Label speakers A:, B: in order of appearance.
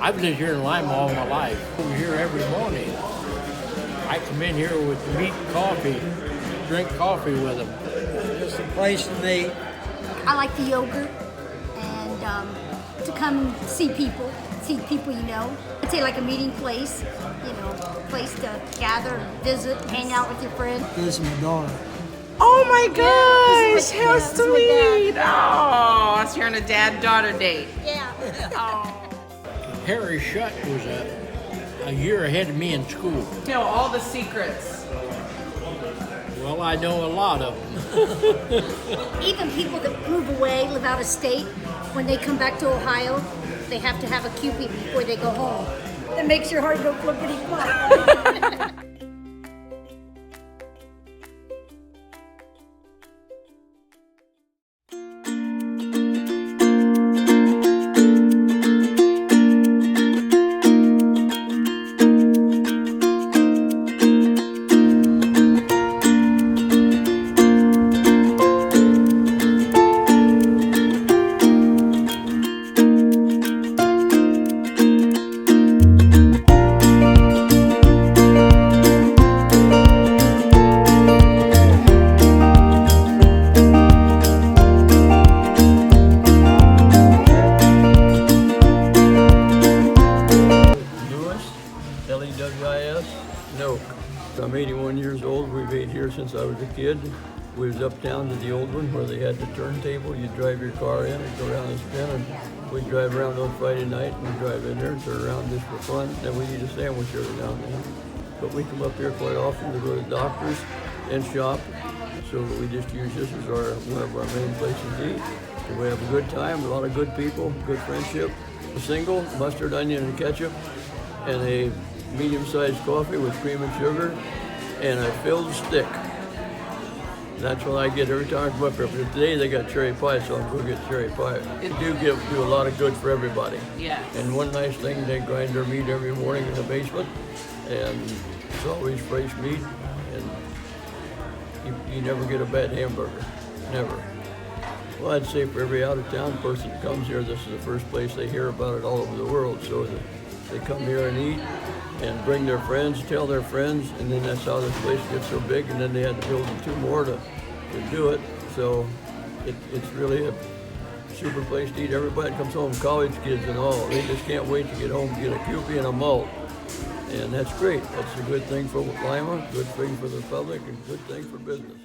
A: I've lived here in Lima all my life. Over here every morning. I come in here with meat coffee, drink coffee with them.
B: It's a place to meet.
C: I like the yogurt and to come see people you know. I'd say like a meeting place, you know, place to gather, visit, hang out with your friends.
B: This is my daughter.
D: Oh my gosh,
C: Yeah,
D: how
C: this is my
D: sweet.
C: dad.
D: Oh, so you're on a dad-daughter date.
C: Yeah.
D: Oh.
A: Harry Shutt was a year ahead of me in school.
D: Tell all the secrets.
A: Well, I know a lot of them.
C: Even people that move away, live out of state, when they come back to Ohio, they have to have a Kewpee before they go home. That makes your heart go flippity-flop.
E: L-E-W-I-S, no. I'm 81 years old. We've ate here since I was a kid. We was up down to the old one where they had the turntable. You drive your car in and go around and spin, and we drive around on Friday night and we drive in there and turn around just for fun. Then we eat a sandwich every now and then. But we come up here quite often to go to doctors and shop. So we just use this as one of our main places to eat. So we have a good time, a lot of good people, good friendship. A single, mustard, onion, and ketchup, and a medium-sized coffee with cream and sugar, and a filled stick. That's what I get every time I come up here. But today they got cherry pie, so I'm going to get cherry pie. It do a lot of good for everybody.
D: Yes.
E: And one nice thing, they grind their meat every morning in the basement, and it's always fresh meat, and you never get a bad hamburger, never. Well, I'd say for every out-of-town person that comes here, this is the first place they hear about it all over the world. So they come here and eat and bring their friends, tell their friends, and then that's how this place gets so big. And then they had to build 2 more to do it. So it's really a super place to eat. Everybody comes home, college kids and all. They just can't wait to get home and get a Kewpee and a malt. And that's great. That's a good thing for Lima, good thing for the public, and good thing for business.